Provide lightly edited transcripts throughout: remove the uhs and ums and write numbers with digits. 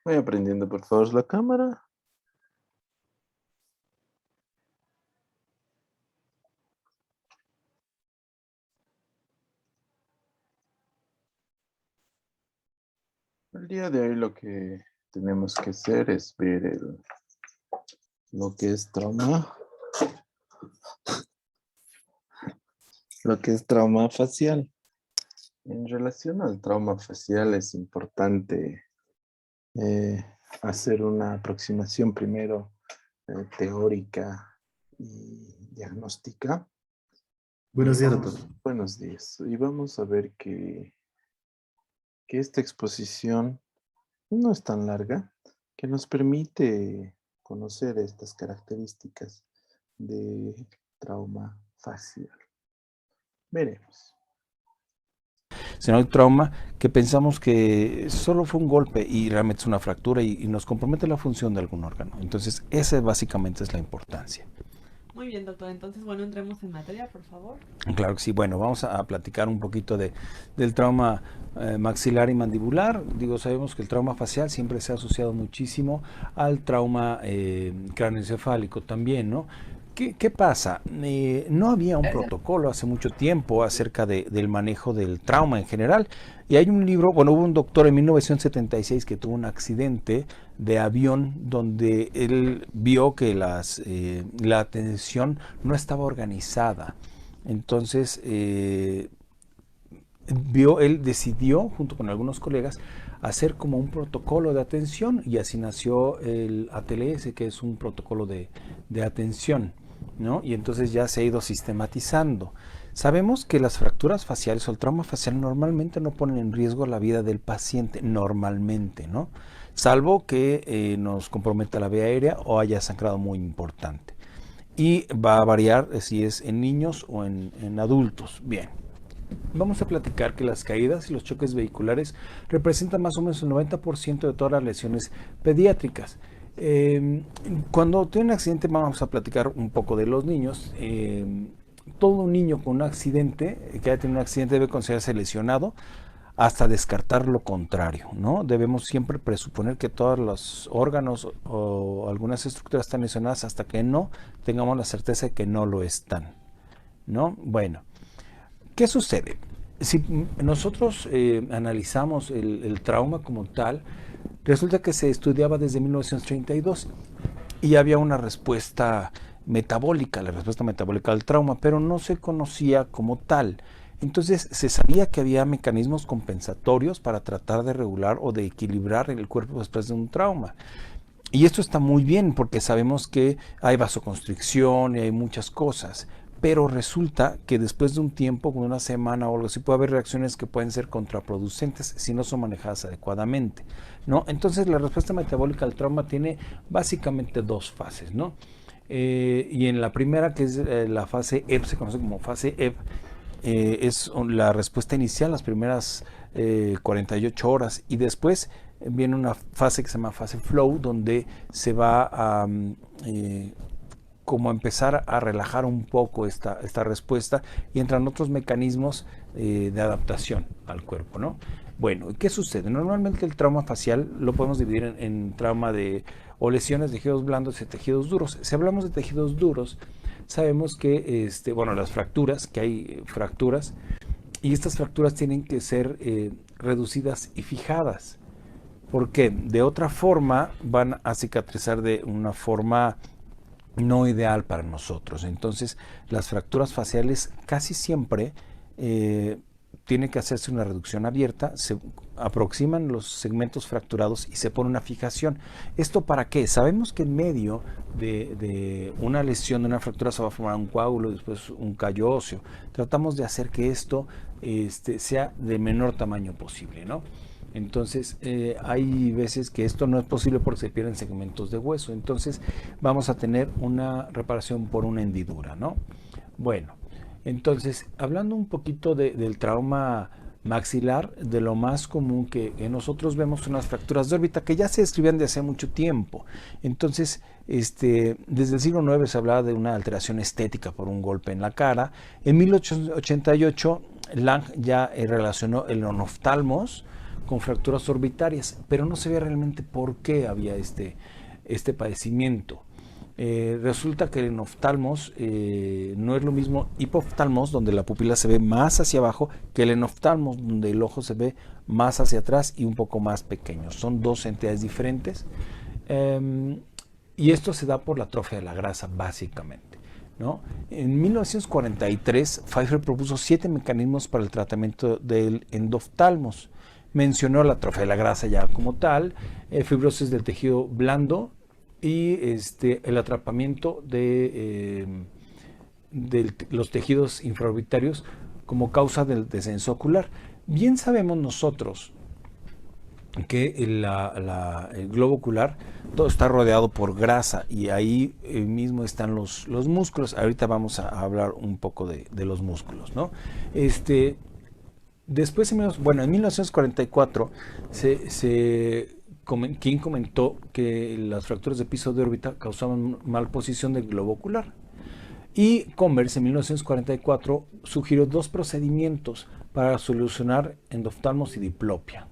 Voy aprendiendo, por favor, la cámara. El día de hoy lo que tenemos que hacer es ver lo que es trauma, lo que es trauma facial. En relación al trauma facial es importante eh, hacer una aproximación primero teórica y diagnóstica. Buenos días, doctor. Buenos días. Y vamos a ver que esta exposición no es tan larga, que nos permite conocer estas características de trauma facial. Veremos. Sino el trauma que pensamos que solo fue un golpe y realmente es una fractura y nos compromete la función de algún órgano. Entonces, esa básicamente es la importancia. Muy bien, doctor. Entonces, bueno, entremos en materia, por favor. Claro que sí. Bueno, vamos a platicar un poquito del trauma maxilar y mandibular. Digo, sabemos que el trauma facial siempre se ha asociado muchísimo al trauma cráneoencefálico también, ¿no? ¿Qué pasa? No había un protocolo hace mucho tiempo acerca del manejo del trauma en general. Y hay un libro, bueno, hubo un doctor en 1976 que tuvo un accidente de avión donde él vio que la atención no estaba organizada. Entonces, él decidió, junto con algunos colegas, hacer como un protocolo de atención y así nació el ATLS, que es un protocolo de atención, ¿no? Y entonces ya se ha ido sistematizando. Sabemos que las fracturas faciales o el trauma facial normalmente no ponen en riesgo la vida del paciente, normalmente, ¿no? Salvo que nos comprometa la vía aérea o haya sangrado muy importante. Y va a variar si es en niños o en adultos. Bien. Vamos a platicar que las caídas y los choques vehiculares representan más o menos el 90% de todas las lesiones pediátricas. Cuando tiene un accidente, vamos a platicar un poco de los niños. Todo un niño con un accidente, que haya tenido un accidente, debe considerarse lesionado hasta descartar lo contrario, ¿no? Debemos siempre presuponer que todos los órganos o algunas estructuras están lesionadas hasta que no tengamos la certeza de que no lo están, ¿no? Bueno, ¿qué sucede? Si nosotros analizamos el trauma como tal, resulta que se estudiaba desde 1932 y había una respuesta metabólica, la respuesta metabólica al trauma, pero no se conocía como tal. Entonces se sabía que había mecanismos compensatorios para tratar de regular o de equilibrar el cuerpo después de un trauma. Y esto está muy bien porque sabemos que hay vasoconstricción y hay muchas cosas. Pero resulta que después de un tiempo, como una semana o algo así, puede haber reacciones que pueden ser contraproducentes si no son manejadas adecuadamente, ¿no? Entonces la respuesta metabólica al trauma tiene básicamente dos fases, ¿no? Y en la primera, que es la fase EP, se conoce como fase EP, es la respuesta inicial, las primeras 48 horas, y después viene una fase que se llama fase flow, donde se va a como empezar a relajar un poco esta respuesta y entran otros mecanismos de adaptación al cuerpo, ¿no? Bueno, ¿qué sucede? Normalmente el trauma facial lo podemos dividir en trauma de o lesiones de tejidos blandos y tejidos duros. Si hablamos de tejidos duros, sabemos que, bueno, las fracturas, que hay fracturas, y estas fracturas tienen que ser reducidas y fijadas. ¿Por qué? De otra forma van a cicatrizar de una forma no ideal para nosotros. Entonces, las fracturas faciales casi siempre tiene que hacerse una reducción abierta, se aproximan los segmentos fracturados y se pone una fijación. ¿Esto para qué? Sabemos que en medio de una lesión, de una fractura, se va a formar un coágulo, después un callo óseo. Tratamos de hacer que esto sea de menor tamaño posible, ¿no? Entonces, hay veces que esto no es posible porque se pierden segmentos de hueso. Entonces, vamos a tener una reparación por una hendidura, ¿no? Bueno, entonces, hablando un poquito del trauma maxilar, de lo más común que nosotros vemos son las fracturas de órbita, que ya se describían de hace mucho tiempo. Entonces, desde el siglo IX se hablaba de una alteración estética por un golpe en la cara. En 1888, Lang ya relacionó el onoftalmos con fracturas orbitarias, pero no se ve realmente por qué había este padecimiento. Resulta que el enoftalmos no es lo mismo hipoftalmos, donde la pupila se ve más hacia abajo, que el enoftalmos, donde el ojo se ve más hacia atrás y un poco más pequeño. Son dos entidades diferentes. Y esto se da por la atrofia de la grasa, básicamente, ¿no? En 1943, Pfeiffer propuso 7 mecanismos para el tratamiento del endoftalmos. Mencionó la atrofia de la grasa ya como tal, fibrosis del tejido blando y el atrapamiento de los tejidos infraorbitarios como causa del descenso ocular. Bien sabemos nosotros que el globo ocular todo está rodeado por grasa y ahí mismo están los músculos. Ahorita vamos a hablar un poco de los músculos, ¿no? Después, en 1944, King comentó que las fracturas de piso de órbita causaban malposición del globo ocular. Y Converse en 1944 sugirió 2 procedimientos para solucionar endoftalmos y diplopia.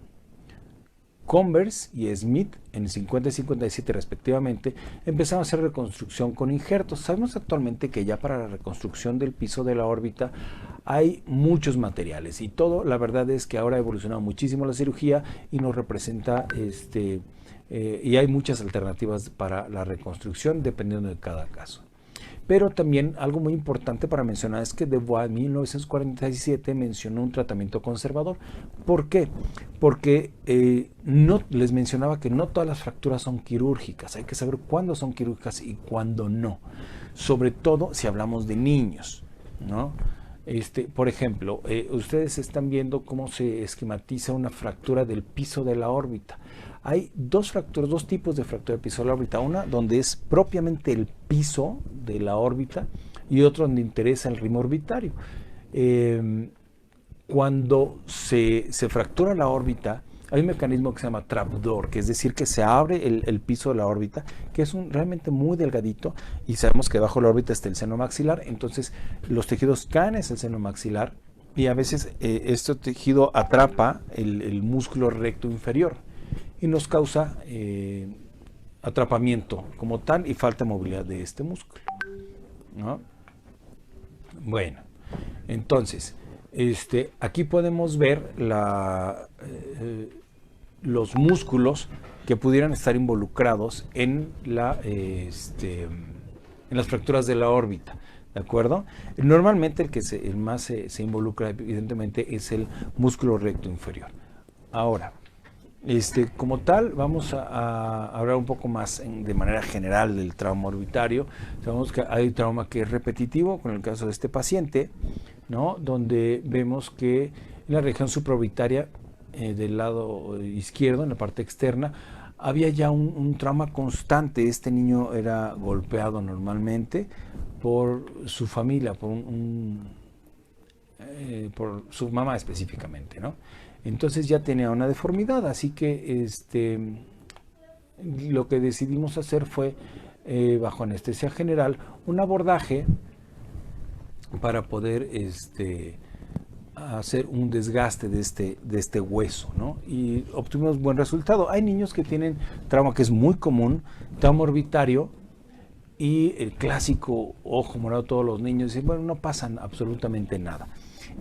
Converse y Smith, en 50 y 57 respectivamente, empezaron a hacer reconstrucción con injertos. Sabemos actualmente que ya para la reconstrucción del piso de la órbita hay muchos materiales y todo, la verdad es que ahora ha evolucionado muchísimo la cirugía y nos representa, y hay muchas alternativas para la reconstrucción dependiendo de cada caso. Pero también algo muy importante para mencionar es que Dubois en 1947 mencionó un tratamiento conservador. ¿Por qué? Porque no les mencionaba que no todas las fracturas son quirúrgicas. Hay que saber cuándo son quirúrgicas y cuándo no. Sobre todo si hablamos de niños, ¿no? Por ejemplo, ustedes están viendo cómo se esquematiza una fractura del piso de la órbita. Hay dos tipos de fractura del piso de la órbita. Una donde es propiamente el piso de la órbita y otro donde interesa el ritmo orbitario. Cuando se fractura la órbita, hay un mecanismo que se llama trapdoor, que es decir, que se abre el piso de la órbita, que es realmente muy delgadito, y sabemos que bajo la órbita está el seno maxilar, entonces los tejidos caen en el seno maxilar y a veces este tejido atrapa el músculo recto inferior y nos causa atrapamiento como tal y falta de movilidad de este músculo, ¿no? Bueno, entonces aquí podemos ver los músculos que pudieran estar involucrados en las fracturas de la órbita, ¿de acuerdo? Normalmente el más se involucra evidentemente es el músculo recto inferior. Ahora, como tal, vamos a hablar un poco más de manera general del trauma orbitario. Sabemos que hay trauma que es repetitivo, con el caso de este paciente, ¿no? Donde vemos que en la región supraorbitaria del lado izquierdo, en la parte externa, había ya un trauma constante. Este niño era golpeado normalmente por su familia, por su mamá específicamente, ¿no? Entonces ya tenía una deformidad, así que lo que decidimos hacer fue, bajo anestesia general, un abordaje para poder hacer un desgaste de este hueso, ¿no? Y obtuvimos buen resultado. Hay niños que tienen trauma que es muy común, trauma orbitario, y el clásico ojo morado, todos los niños dicen, bueno, no pasa absolutamente nada.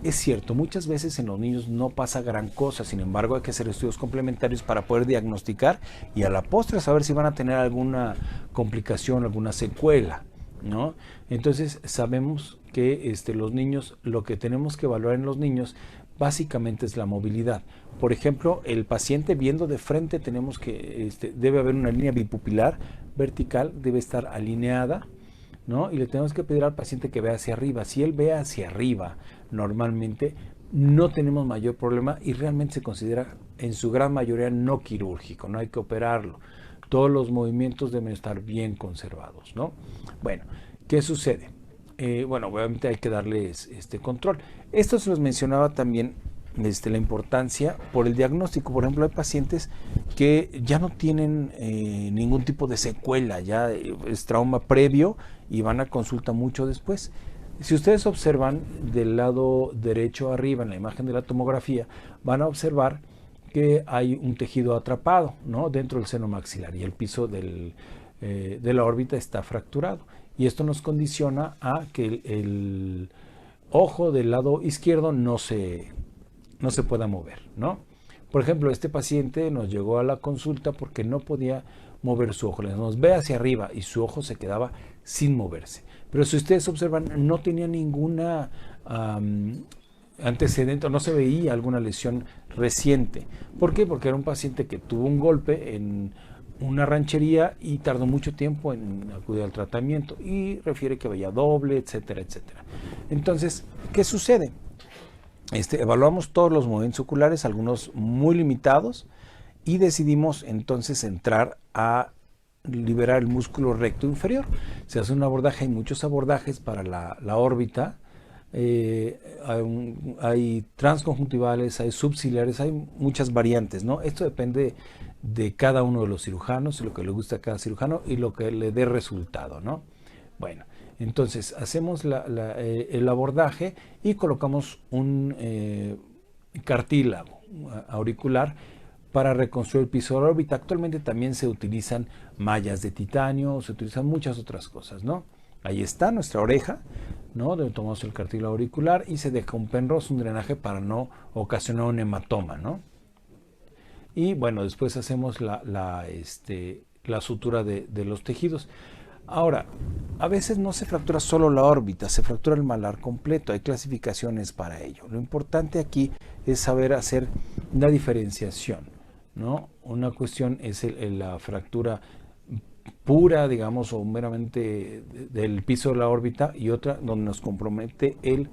Es cierto, muchas veces en los niños no pasa gran cosa, sin embargo hay que hacer estudios complementarios para poder diagnosticar y a la postre saber si van a tener alguna complicación, alguna secuela, ¿no? Entonces sabemos que los niños, lo que tenemos que evaluar en los niños básicamente es la movilidad. Por ejemplo, el paciente viendo de frente tenemos que, debe haber una línea bipupilar vertical, debe estar alineada, ¿no? Y le tenemos que pedir al paciente que vea hacia arriba. Si él ve hacia arriba, normalmente no tenemos mayor problema y realmente se considera en su gran mayoría no quirúrgico, no hay que operarlo. Todos los movimientos deben estar bien conservados, ¿no? Bueno, ¿qué sucede? Bueno, obviamente hay que darles control. Esto se los mencionaba también, la importancia por el diagnóstico. Por ejemplo, hay pacientes que ya no tienen ningún tipo de secuela, ya es trauma previo y van a consulta mucho después. Si ustedes observan del lado derecho arriba en la imagen de la tomografía, van a observar que hay un tejido atrapado, ¿no?, dentro del seno maxilar y el piso de la órbita está fracturado. Y esto nos condiciona a que el ojo del lado izquierdo no se pueda mover, ¿no? Por ejemplo, este paciente nos llegó a la consulta porque no podía mover su ojo. Nos ve hacia arriba y su ojo se quedaba sin moverse. Pero si ustedes observan, no tenía ninguna antecedente, no se veía alguna lesión reciente. ¿Por qué? Porque era un paciente que tuvo un golpe en una ranchería y tardó mucho tiempo en acudir al tratamiento y refiere que veía doble, etcétera, etcétera. Entonces, ¿qué sucede? Evaluamos todos los movimientos oculares, algunos muy limitados, y decidimos entonces entrar a liberar el músculo recto inferior. Se hace un abordaje, hay muchos abordajes para la órbita. Hay transconjuntivales, hay subciliares, hay muchas variantes, ¿no? Esto depende de cada uno de los cirujanos, lo que le gusta a cada cirujano y lo que le dé resultado, ¿no? Bueno, entonces hacemos el abordaje y colocamos un cartílago auricular para reconstruir el piso de la órbita. Actualmente también se utilizan mallas de titanio, se utilizan muchas otras cosas, ¿no? Ahí está nuestra oreja, ¿no?, donde tomamos el cartílago auricular y se deja un Penrose, un drenaje para no ocasionar un hematoma, ¿no? Y bueno, después hacemos la sutura de los tejidos. Ahora, a veces no se fractura solo la órbita, se fractura el malar completo. Hay clasificaciones para ello. Lo importante aquí es saber hacer una diferenciación, ¿no? Una cuestión es la fractura pura, digamos, o meramente del piso de la órbita, y otra donde nos compromete el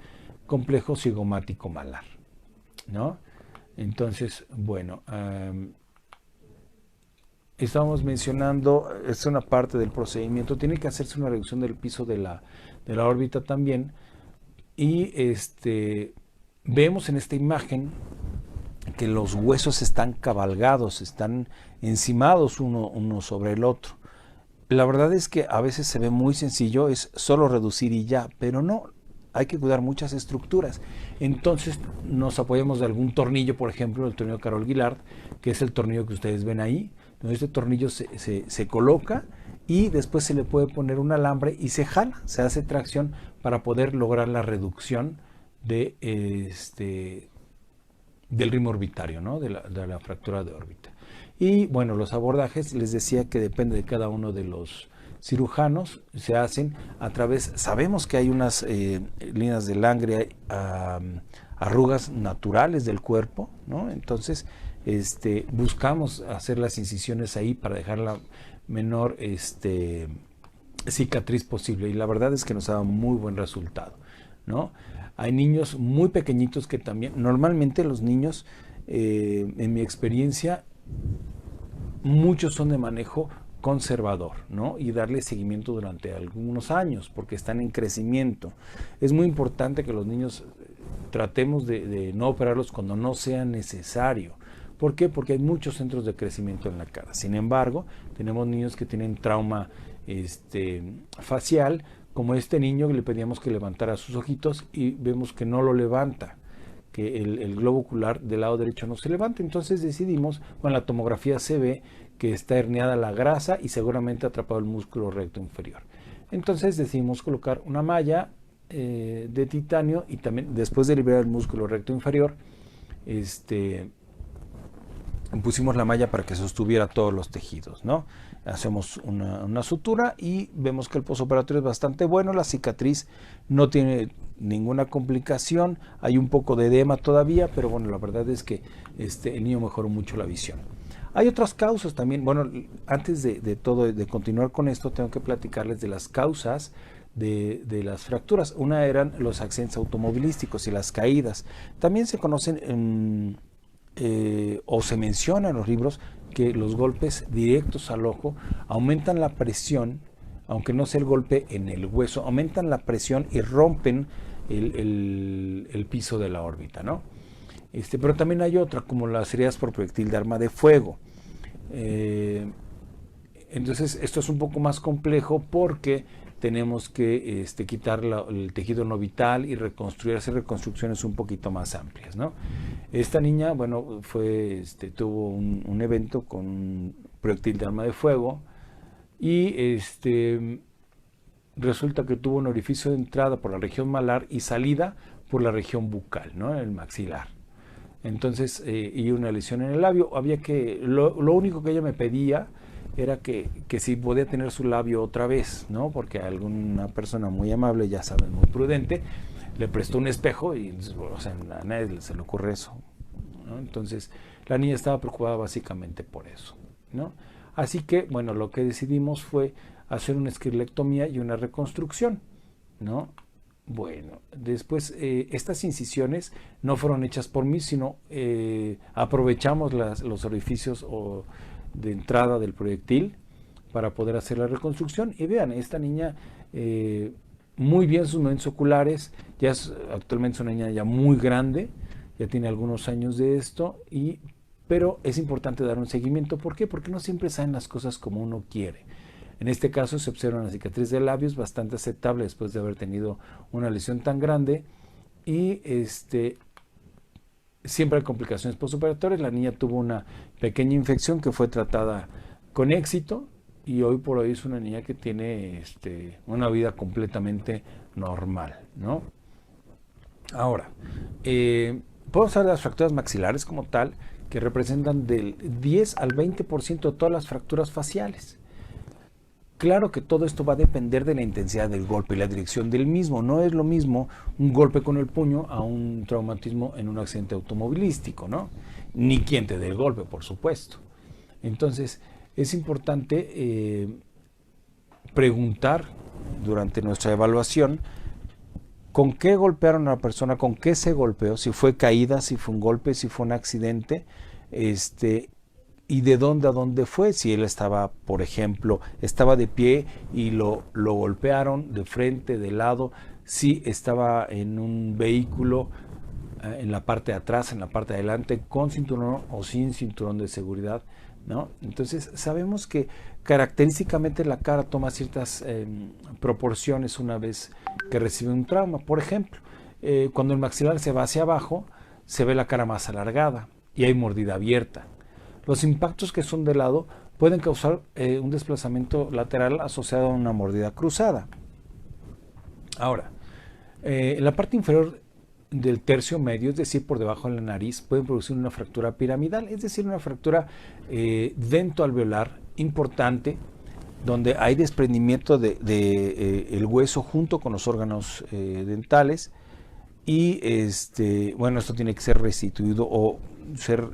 complejo cigomático malar, ¿no? Entonces, bueno, estábamos mencionando, es una parte del procedimiento, tiene que hacerse una reducción del piso de la órbita también, y vemos en esta imagen que los huesos están cabalgados, están encimados uno sobre el otro. La verdad es que a veces se ve muy sencillo, es solo reducir y ya, pero no, hay que cuidar muchas estructuras. Entonces nos apoyamos de algún tornillo, por ejemplo, el tornillo Carol Guillard, que es el tornillo que ustedes ven ahí. Entonces este tornillo se coloca y después se le puede poner un alambre y se jala, se hace tracción para poder lograr la reducción del ritmo orbitario, ¿no?, de la fractura de órbita. Y bueno, los abordajes, les decía que depende de cada uno de los cirujanos, se hacen a través, sabemos que hay unas líneas de Langre, arrugas naturales del cuerpo, ¿no? Entonces buscamos hacer las incisiones ahí para dejar la menor cicatriz posible, y la verdad es que nos ha dado muy buen resultado, ¿no? Hay niños muy pequeñitos que también, normalmente los niños, en mi experiencia, muchos son de manejo conservador, ¿no?, y darle seguimiento durante algunos años porque están en crecimiento. Es muy importante que los niños tratemos de no operarlos cuando no sea necesario. ¿Por qué? Porque hay muchos centros de crecimiento en la cara. Sin embargo, tenemos niños que tienen trauma facial, como este niño que le pedíamos que levantara sus ojitos y vemos que no lo levanta, que el globo ocular del lado derecho no se levanta. Entonces decidimos, con la tomografía se ve que está herniada la grasa y seguramente atrapado el músculo recto inferior. Entonces decidimos colocar una malla de titanio, y también después de liberar el músculo recto inferior, pusimos la malla para que sostuviera todos los tejidos, ¿no? Hacemos una sutura y vemos que el postoperatorio es bastante bueno, la cicatriz no tiene ninguna complicación, hay un poco de edema todavía, pero bueno, la verdad es que el niño mejoró mucho la visión. Hay otras causas también. Bueno, antes de continuar con esto, tengo que platicarles de las causas de las fracturas. Una eran los accidentes automovilísticos y las caídas. También se conocen o se menciona en los libros que los golpes directos al ojo aumentan la presión, aunque no sea el golpe en el hueso, aumentan la presión y rompen el piso de la órbita, ¿no? Pero también hay otra, como las heridas por proyectil de arma de fuego. Entonces, esto es un poco más complejo porque tenemos que quitar el tejido no vital y hacer reconstrucciones un poquito más amplias, ¿no? Esta niña, bueno, tuvo un evento con un proyectil de arma de fuego y resulta que tuvo un orificio de entrada por la región malar y salida por la región bucal, ¿no? El maxilar. Entonces, y una lesión en el labio. Lo único que ella me pedía era que si podía tener su labio otra vez, ¿no? Porque alguna persona muy amable, ya saben, muy prudente, le prestó un espejo y, o sea, a nadie se le ocurre eso, ¿no? Entonces, la niña estaba preocupada básicamente por eso, ¿no? Así que, bueno, lo que decidimos fue hacer una esquilectomía y una reconstrucción, ¿no? Bueno, después estas incisiones no fueron hechas por mí, sino aprovechamos los orificios de entrada del proyectil para poder hacer la reconstrucción. Y vean, esta niña, muy bien sus movimientos oculares, actualmente es una niña ya muy grande, ya tiene algunos años de esto, pero es importante dar un seguimiento. ¿Por qué? Porque no siempre salen las cosas como uno quiere. En este caso se observa una cicatriz de labios bastante aceptable después de haber tenido una lesión tan grande y siempre hay complicaciones postoperatorias. La niña tuvo una pequeña infección que fue tratada con éxito y hoy por hoy es una niña que tiene una vida completamente normal, ¿no? Ahora, podemos hablar de las fracturas maxilares como tal, que representan del 10 al 20% de todas las fracturas faciales. Claro que todo esto va a depender de la intensidad del golpe y la dirección del mismo. No es lo mismo un golpe con el puño a un traumatismo en un accidente automovilístico, ¿no? Ni quien te dé el golpe, por supuesto. Entonces, es importante preguntar durante nuestra evaluación con qué golpearon a la persona, con qué se golpeó, si fue caída, si fue un golpe, si fue un accidente, y de dónde a dónde fue, si él estaba, por ejemplo, estaba de pie y lo golpearon de frente, de lado, si estaba en un vehículo, en la parte de atrás, en la parte de adelante, con cinturón o sin cinturón de seguridad, ¿no? Entonces sabemos que característicamente la cara toma ciertas proporciones una vez que recibe un trauma. Por ejemplo, cuando el maxilar se va hacia abajo, se ve la cara más alargada y hay mordida abierta. Los impactos que son de lado pueden causar un desplazamiento lateral asociado a una mordida cruzada. Ahora, en la parte inferior del tercio medio, es decir, por debajo de la nariz, pueden producir una fractura piramidal, es decir, una fractura dentoalveolar importante, donde hay desprendimiento el hueso junto con los órganos dentales y bueno, esto tiene que ser restituido o ser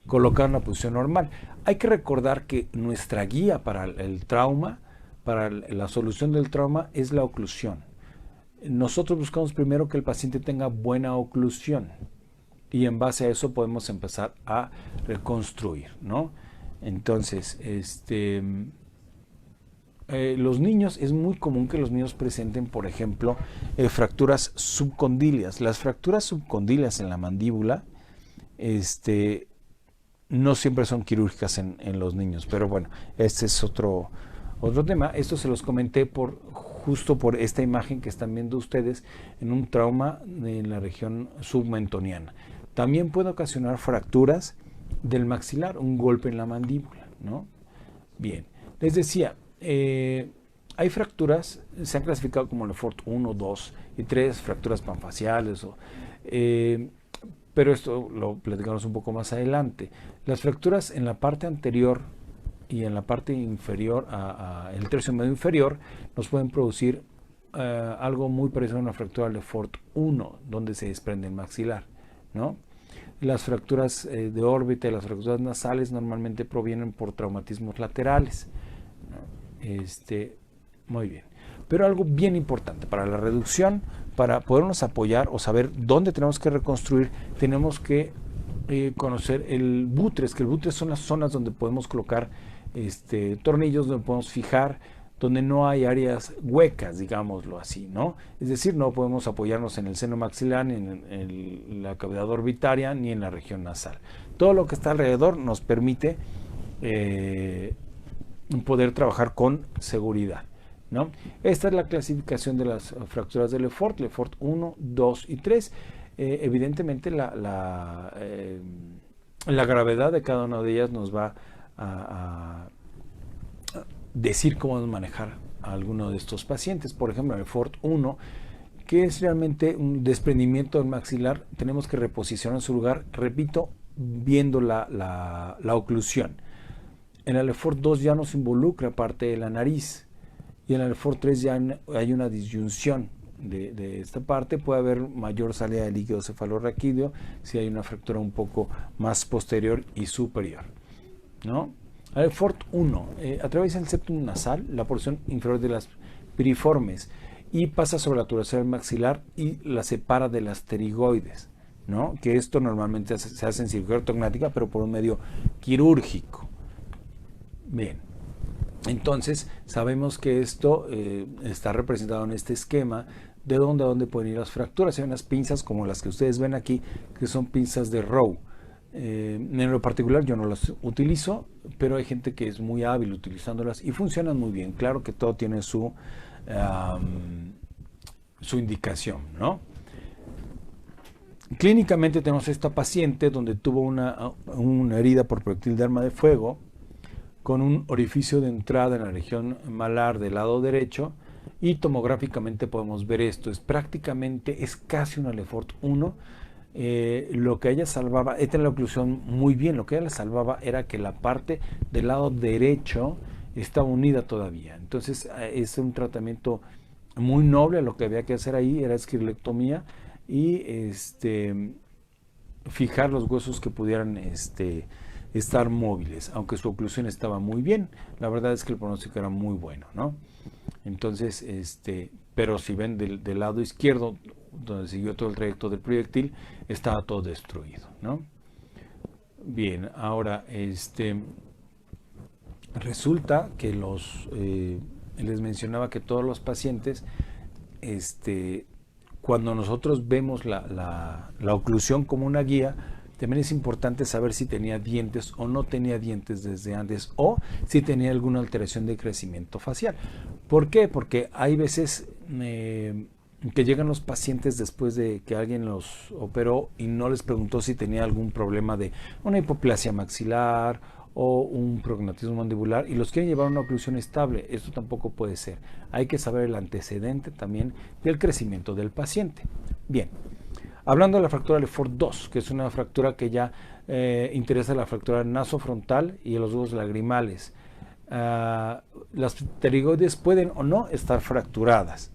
colocado en una posición normal. Hay que recordar que nuestra guía para el trauma, para la solución del trauma, es la oclusión. Nosotros buscamos primero que el paciente tenga buena oclusión y en base a eso podemos empezar a reconstruir, ¿no? Entonces, los niños, es muy común que los niños presenten, por ejemplo, fracturas subcondilias. Las fracturas subcondilias en la mandíbula, no siempre son quirúrgicas en los niños, pero bueno, este es otro tema. Esto se los comenté justo por esta imagen que están viendo ustedes en un trauma en la región submentoniana. También puede ocasionar fracturas del maxilar, un golpe en la mandíbula, ¿no? Bien, les decía, hay fracturas, se han clasificado como Lefort 1, 2 y 3, fracturas panfaciales, pero esto lo platicamos un poco más adelante. Las fracturas en la parte anterior y en la parte inferior, el tercio medio inferior, nos pueden producir algo muy parecido a una fractura Lefort 1, donde se desprende el maxilar, ¿no? Las fracturas de órbita y las fracturas nasales normalmente provienen por traumatismos laterales, ¿no? Muy bien. Pero algo bien importante para la reducción, para podernos apoyar o saber dónde tenemos que reconstruir, tenemos que conocer el bútres, que el bútres son las zonas donde podemos colocar tornillos, donde podemos fijar, donde no hay áreas huecas, digámoslo así, ¿no? Es decir, no podemos apoyarnos en el seno maxilar, ni en la cavidad orbitaria, ni en la región nasal. Todo lo que está alrededor nos permite poder trabajar con seguridad, ¿no? Esta es la clasificación de las fracturas de Lefort 1, 2 y 3. Evidentemente la gravedad de cada una de ellas nos va a decir cómo vamos a manejar a alguno de estos pacientes. Por ejemplo, el Lefort 1, que es realmente un desprendimiento del maxilar, tenemos que reposicionar en su lugar, repito, viendo la oclusión. En el Lefort 2 ya nos involucra parte de la nariz, y en el Lefort 3 ya hay una disyunción de esta parte. Puede haber mayor salida de líquido cefalorraquídeo si hay una fractura un poco más posterior y superior, ¿no? El Lefort 1 atraviesa el septum nasal, la porción inferior de las piriformes, y pasa sobre la tuberosidad maxilar y la separa de las pterigoides, ¿no? Que esto normalmente se hace en cirugía ortognática, pero por un medio quirúrgico. Bien, entonces sabemos que esto está representado en este esquema de a dónde pueden ir las fracturas. Hay unas pinzas como las que ustedes ven aquí, que son pinzas de Rowe. En lo particular yo no las utilizo, pero hay gente que es muy hábil utilizándolas y funcionan muy bien. Claro que todo tiene su indicación, ¿no? Clínicamente tenemos esta paciente donde tuvo una herida por proyectil de arma de fuego, con un orificio de entrada en la región malar del lado derecho, y tomográficamente podemos ver esto. Es casi una Lefort 1. Lo que ella salvaba, esta es la oclusión muy bien, lo que ella le salvaba era que la parte del lado derecho estaba unida todavía. Entonces es un tratamiento muy noble. Lo que había que hacer ahí era esquirectomía y fijar los huesos que pudieran estar móviles, aunque su oclusión estaba muy bien. La verdad es que el pronóstico era muy bueno, ¿no? Entonces, pero si ven del lado izquierdo, donde siguió todo el trayecto del proyectil, estaba todo destruido, ¿no? Bien, ahora, resulta que les mencionaba que todos los pacientes, cuando nosotros vemos la oclusión como una guía, también es importante saber si tenía dientes o no tenía dientes desde antes, o si tenía alguna alteración de crecimiento facial. ¿Por qué? Porque hay veces que llegan los pacientes después de que alguien los operó y no les preguntó si tenía algún problema de una hipoplasia maxilar o un prognatismo mandibular, y los quieren llevar a una oclusión estable. Esto tampoco puede ser. Hay que saber el antecedente también del crecimiento del paciente. Bien. Hablando de la fractura Lefort 2, que es una fractura que ya interesa la fractura nasofrontal y los huesos lagrimales. Las pterigoides pueden o no estar fracturadas.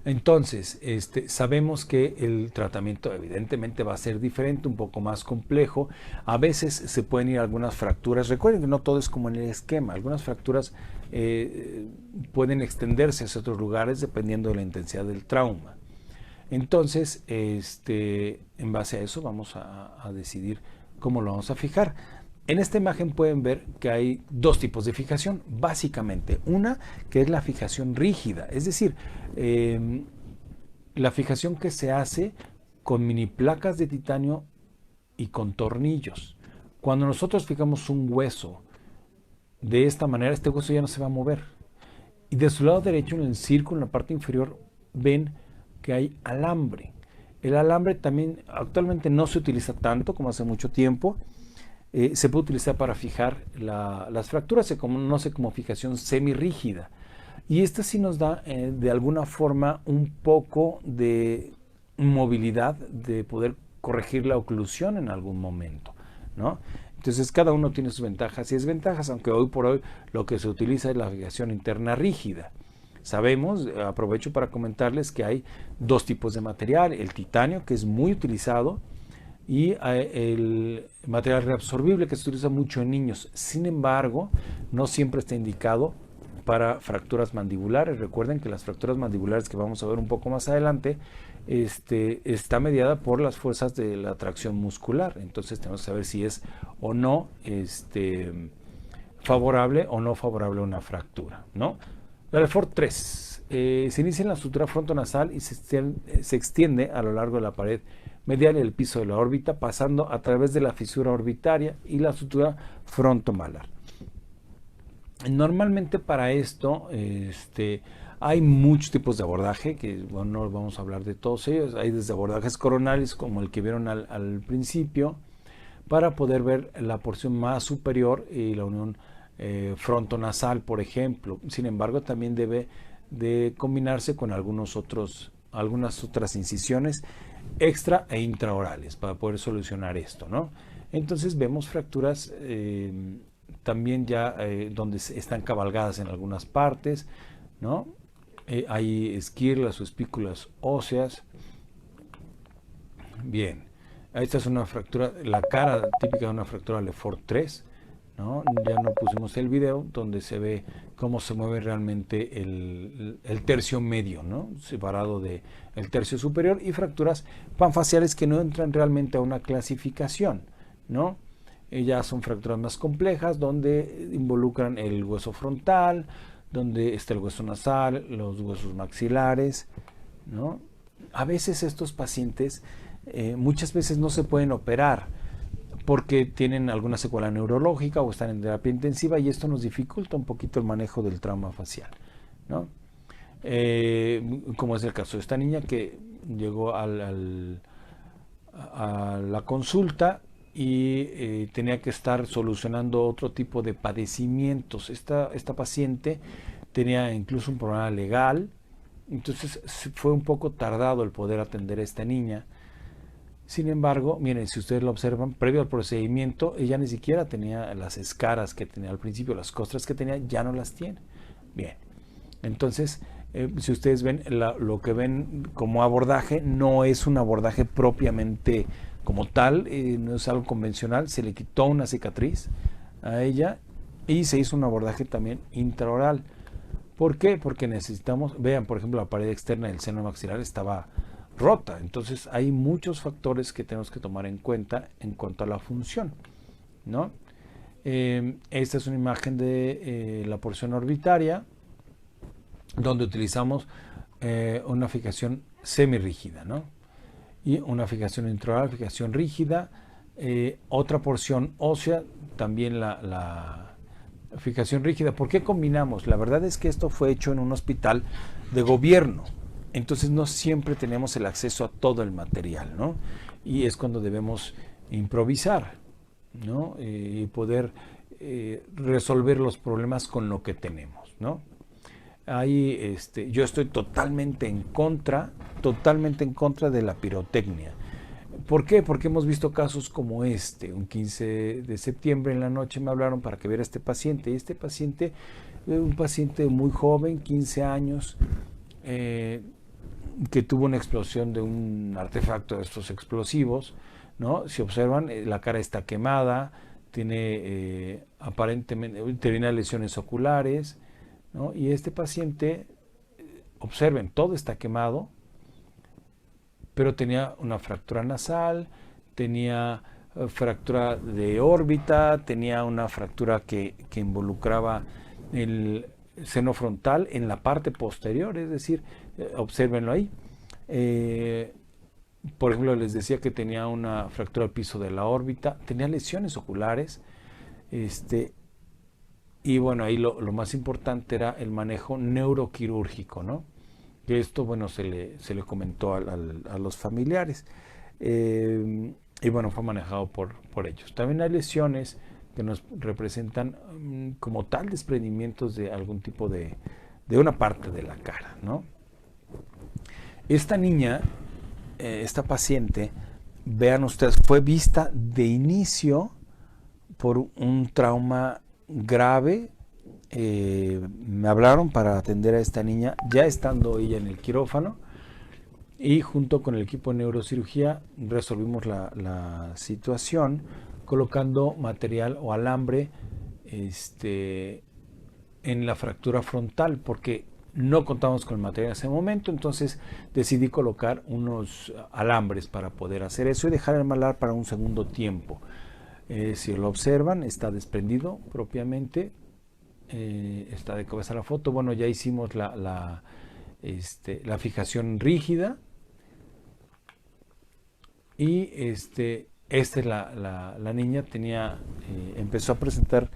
Entonces, sabemos que el tratamiento evidentemente va a ser diferente, un poco más complejo. A veces se pueden ir algunas fracturas. Recuerden que no todo es como en el esquema. Algunas fracturas pueden extenderse hacia otros lugares dependiendo de la intensidad del trauma. Entonces, en base a eso vamos a decidir cómo lo vamos a fijar. En esta imagen pueden ver que hay dos tipos de fijación, básicamente. Una que es la fijación rígida, es decir, la fijación que se hace con mini placas de titanio y con tornillos. Cuando nosotros fijamos un hueso de esta manera, este hueso ya no se va a mover. Y de su lado derecho, en el círculo, en la parte inferior, ven que hay alambre. El alambre también actualmente no se utiliza tanto como hace mucho tiempo. Se puede utilizar para fijar las fracturas, se conoce como fijación semirrígida. Y esta sí nos da de alguna forma un poco de movilidad, de poder corregir la oclusión en algún momento, ¿no? Entonces cada uno tiene sus ventajas y desventajas, aunque hoy por hoy lo que se utiliza es la fijación interna rígida. Sabemos, aprovecho para comentarles que hay dos tipos de material: el titanio, que es muy utilizado, y el material reabsorbible, que se utiliza mucho en niños. Sin embargo, no siempre está indicado para fracturas mandibulares. Recuerden que las fracturas mandibulares, que vamos a ver un poco más adelante, está mediada por las fuerzas de la tracción muscular. Entonces tenemos que saber si es o no favorable o no favorable a una fractura, ¿no? La Lefort 3 se inicia en la sutura frontonasal y se extiende a lo largo de la pared medial y el piso de la órbita, pasando a través de la fisura orbitaria y la sutura frontomalar. Normalmente para esto hay muchos tipos de abordaje, que bueno, no vamos a hablar de todos ellos. Hay desde abordajes coronales, como el que vieron al principio, para poder ver la porción más superior y la unión frontonasal, por ejemplo. Sin embargo, también debe de combinarse con algunas otras incisiones extra e intraorales para poder solucionar esto, ¿no? Entonces vemos fracturas también ya donde están cabalgadas en algunas partes, ¿no? Hay esquirlas o espículas óseas. Bien, esta es una fractura, la cara típica de una fractura Lefort 3, ¿no? Ya no pusimos el video donde se ve cómo se mueve realmente el tercio medio, ¿no? Separado del tercio superior, y fracturas panfaciales que no entran realmente a una clasificación, ¿no? Ya son fracturas más complejas donde involucran el hueso frontal, donde está el hueso nasal, los huesos maxilares, ¿no? A veces estos pacientes muchas veces no se pueden operar porque tienen alguna secuela neurológica o están en terapia intensiva, y esto nos dificulta un poquito el manejo del trauma facial, ¿no? Como es el caso de esta niña que llegó a la consulta y tenía que estar solucionando otro tipo de padecimientos. Esta paciente tenía incluso un problema legal, entonces fue un poco tardado el poder atender a esta niña. Sin embargo, miren, si ustedes lo observan, previo al procedimiento, ella ni siquiera tenía las escaras que tenía al principio, las costras que tenía, ya no las tiene. Bien, entonces, si ustedes ven, lo que ven como abordaje no es un abordaje propiamente como tal, no es algo convencional. Se le quitó una cicatriz a ella y se hizo un abordaje también intraoral. ¿Por qué? Porque necesitamos, vean, por ejemplo, la pared externa del seno maxilar estaba rota. Entonces hay muchos factores que tenemos que tomar en cuenta en cuanto a la función, ¿no? Esta es una imagen de la porción orbitaria, donde utilizamos una fijación semirrígida, ¿no? Y una fijación intraoral, fijación rígida, otra porción ósea, también la fijación rígida. ¿Por qué combinamos? La verdad es que esto fue hecho en un hospital de gobierno, entonces no siempre tenemos el acceso a todo el material, ¿no? Y es cuando debemos improvisar, ¿no? Y poder resolver los problemas con lo que tenemos, ¿no? Ahí yo estoy totalmente en contra de la pirotecnia. ¿Por qué? Porque hemos visto casos como un 15 de septiembre en la noche me hablaron para que viera a este paciente, y este paciente, un paciente muy joven, 15 años, que tuvo una explosión de un artefacto de estos explosivos, ¿no? Si observan, la cara está quemada, tiene aparentemente, tiene lesiones oculares, ¿no? Y este paciente, observen, todo está quemado, pero tenía una fractura nasal, tenía fractura de órbita, tenía una fractura que involucraba el seno frontal en la parte posterior, es decir, obsérvenlo ahí. Por ejemplo, les decía que tenía una fractura al piso de la órbita, tenía lesiones oculares, y bueno, ahí lo más importante era el manejo neuroquirúrgico, ¿no? Que esto, bueno, se le comentó a los familiares, y bueno, fue manejado por ellos. También hay lesiones que nos representan como tal desprendimientos de algún tipo de una parte de la cara, ¿no? Esta niña, esta paciente, vean ustedes, fue vista de inicio por un trauma grave. Me hablaron para atender a esta niña ya estando ella en el quirófano, y junto con el equipo de neurocirugía resolvimos la situación colocando material o alambre en la fractura frontal, porque no contamos con el material en ese momento. Entonces decidí colocar unos alambres para poder hacer eso y dejar el malar para un segundo tiempo. Si lo observan, está desprendido propiamente, está de cabeza la foto. Bueno, ya hicimos la fijación rígida, y esta es la niña, empezó a presentar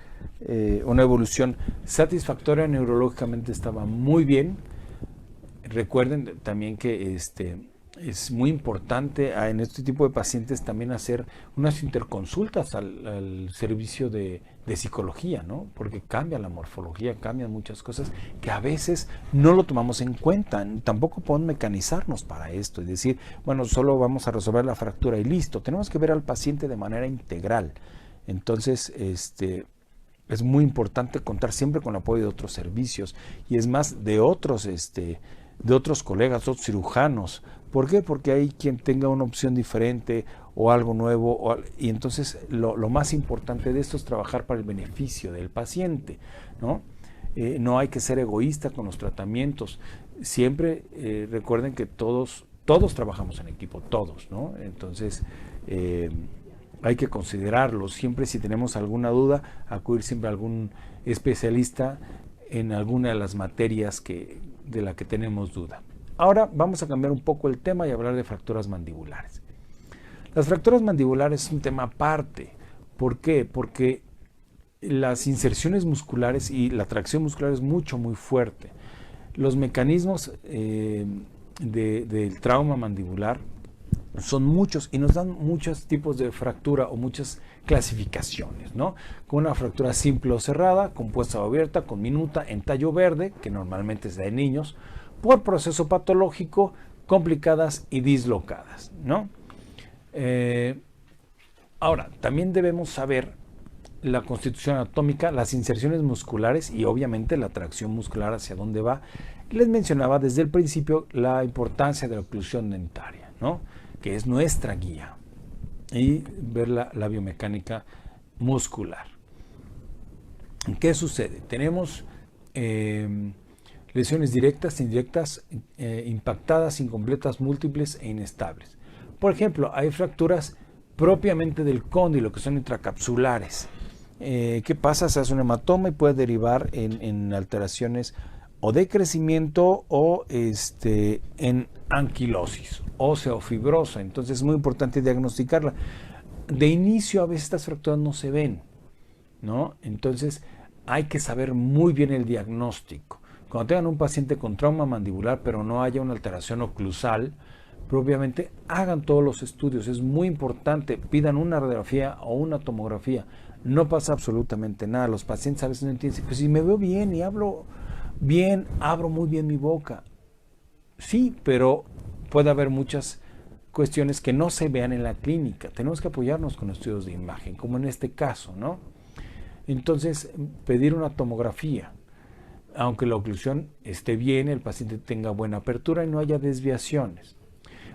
una evolución satisfactoria, neurológicamente estaba muy bien. Recuerden también que es muy importante en este tipo de pacientes también hacer unas interconsultas al servicio de psicología, ¿no? Porque cambia la morfología, cambian muchas cosas que a veces no lo tomamos en cuenta. Tampoco podemos mecanizarnos para esto y decir, bueno, solo vamos a resolver la fractura y listo. Tenemos que ver al paciente de manera integral. Entonces, es muy importante contar siempre con el apoyo de otros servicios y es más de otros colegas, otros cirujanos. ¿Por qué? Porque hay quien tenga una opción diferente o algo nuevo. Y entonces lo más importante de esto es trabajar para el beneficio del paciente, ¿no? No hay que ser egoísta con los tratamientos. Siempre recuerden que todos trabajamos en equipo, todos, ¿no? Entonces hay que considerarlo. Siempre si tenemos alguna duda, acudir siempre a algún especialista en alguna de las materias de la que tenemos duda. Ahora vamos a cambiar un poco el tema y hablar de fracturas mandibulares. Las fracturas mandibulares es un tema aparte. ¿Por qué? Porque las inserciones musculares y la tracción muscular es muy fuerte. Los mecanismos del trauma mandibular son muchos y nos dan muchos tipos de fractura o muchas clasificaciones, ¿no? Con una fractura simple o cerrada, compuesta o abierta, con minuta, en tallo verde, que normalmente es de niños, por proceso patológico, complicadas y dislocadas, ¿no? Ahora, también debemos saber la constitución anatómica, las inserciones musculares y obviamente la tracción muscular hacia dónde va. Les mencionaba desde el principio la importancia de la oclusión dentaria, ¿no? Que es nuestra guía, y ver la biomecánica muscular. ¿Qué sucede? Tenemos lesiones directas, indirectas, impactadas, incompletas, múltiples e inestables. Por ejemplo, hay fracturas propiamente del cóndilo que son intracapsulares. ¿Qué pasa? Se hace un hematoma y puede derivar en alteraciones o de crecimiento o en anquilosis óseo-fibrosa. Entonces es muy importante diagnosticarla. De inicio a veces estas fracturas no se ven, ¿no? Entonces hay que saber muy bien el diagnóstico. Cuando tengan un paciente con trauma mandibular pero no haya una alteración oclusal, propiamente hagan todos los estudios. Es muy importante, pidan una radiografía o una tomografía. No pasa absolutamente nada. Los pacientes a veces no entienden, pues si me veo bien y hablo bien, abro muy bien mi boca. Sí, pero puede haber muchas cuestiones que no se vean en la clínica. Tenemos que apoyarnos con estudios de imagen, como en este caso, ¿no? Entonces, pedir una tomografía, aunque la oclusión esté bien, el paciente tenga buena apertura y no haya desviaciones.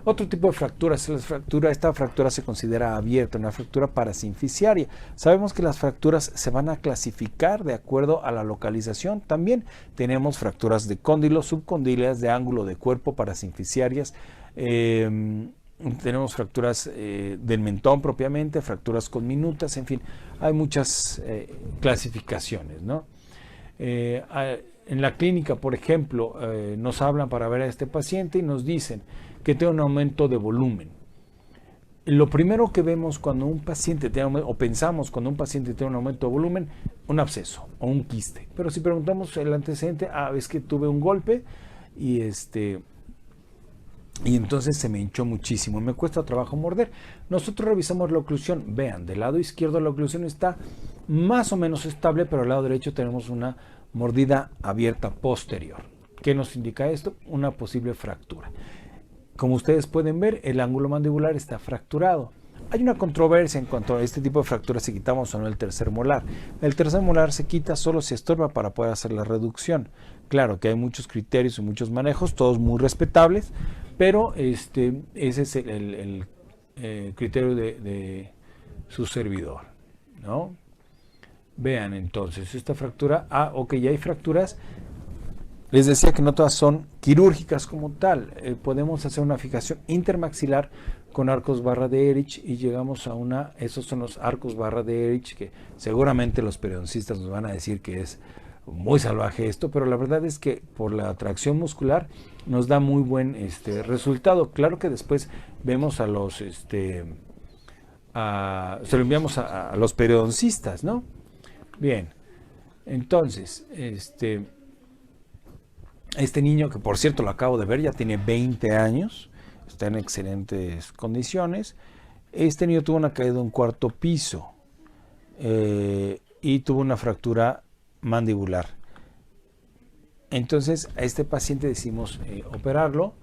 Otro tipo de fracturas, esta fractura se considera abierta, una fractura parasinficiaria. Sabemos que las fracturas se van a clasificar de acuerdo a la localización. También tenemos fracturas de cóndilo, subcondíleas, de ángulo de cuerpo, parasinficiarias. Tenemos fracturas del mentón propiamente, fracturas con minutas, en fin, hay muchas clasificaciones, ¿no? En la clínica, por ejemplo, nos hablan para ver a este paciente y nos dicen que tiene un aumento de volumen. Lo primero que vemos cuando un paciente tiene, o pensamos cuando un paciente tiene un aumento de volumen, un absceso o un quiste. Pero si preguntamos el antecedente, es que tuve un golpe y entonces se me hinchó muchísimo, me cuesta trabajo morder. Nosotros revisamos la oclusión, vean, del lado izquierdo la oclusión está más o menos estable, pero al lado derecho tenemos una mordida abierta posterior. ¿Qué nos indica esto? Una posible fractura. Como ustedes pueden ver, el ángulo mandibular está fracturado. Hay una controversia en cuanto a este tipo de fracturas, si quitamos o no el tercer molar. El tercer molar se quita solo si estorba para poder hacer la reducción. Claro que hay muchos criterios y muchos manejos, todos muy respetables, pero ese es el criterio de su servidor, ¿no? Vean entonces esta fractura. Ok, ya hay fracturas. Les decía que no todas son quirúrgicas como tal. Podemos hacer una fijación intermaxilar con arcos barra de Ehrlich y llegamos a esos son los arcos barra de Ehrlich, que seguramente los periodoncistas nos van a decir que es muy salvaje esto, pero la verdad es que por la tracción muscular nos da muy buen resultado. Claro que después vemos a los se lo enviamos a los periodoncistas, ¿no? Bien, entonces, este niño, que por cierto lo acabo de ver, ya tiene 20 años, está en excelentes condiciones. Este niño tuvo una caída de un cuarto piso y tuvo una fractura mandibular. Entonces a este paciente decidimos operarlo.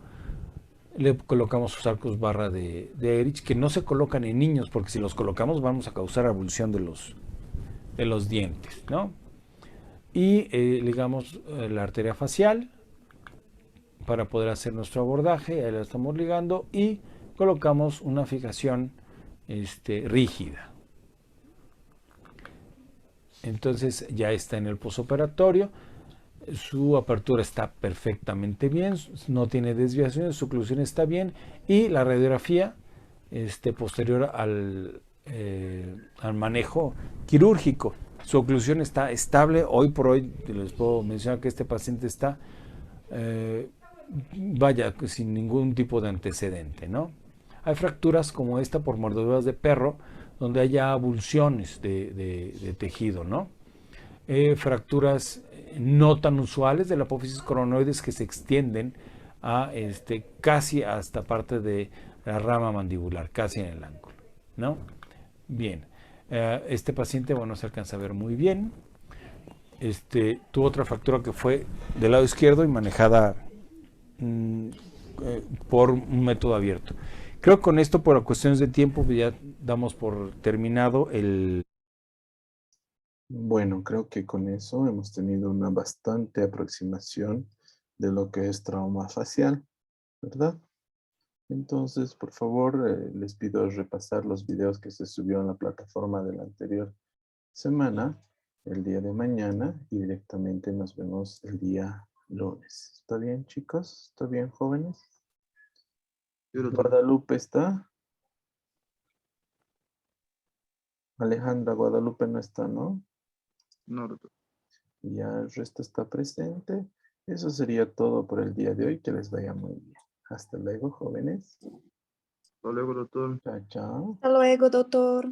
Le colocamos sus arcos barra de Erich, que no se colocan en niños, porque si los colocamos vamos a causar abulsión de los dientes, ¿no? Y ligamos la arteria facial para poder hacer nuestro abordaje, ahí la estamos ligando, y colocamos una fijación rígida. Entonces ya está en el posoperatorio, su apertura está perfectamente bien, no tiene desviaciones, su oclusión está bien, y la radiografía posterior al manejo quirúrgico, su oclusión está estable. Hoy por hoy les puedo mencionar que este paciente está sin ningún tipo de antecedente, ¿no? Hay fracturas como esta por mordeduras de perro, donde haya abulsiones de tejido, ¿no? Fracturas no tan usuales de la apófisis coronoides que se extienden a casi hasta parte de la rama mandibular, casi en el ángulo, ¿no? Bien, este paciente, bueno, se alcanza a ver muy bien. Tuvo otra fractura que fue del lado izquierdo y manejada por un método abierto. Creo que con esto, por cuestiones de tiempo, ya damos por terminado el... Bueno, creo que con eso hemos tenido una bastante aproximación de lo que es trauma facial, ¿verdad? Entonces, por favor, les pido repasar los videos que se subió en la plataforma de la anterior semana, el día de mañana, y directamente nos vemos el día lunes. ¿Está bien, chicos? ¿Está bien, jóvenes? Sí, doctor. Guadalupe está. Alejandra, Guadalupe no está, ¿no? No, doctor. Y ya el resto está presente. Eso sería todo por el día de hoy. Que les vaya muy bien. Hasta luego, jóvenes. Hasta luego, doctor. Chao, chao. Hasta luego, doctor.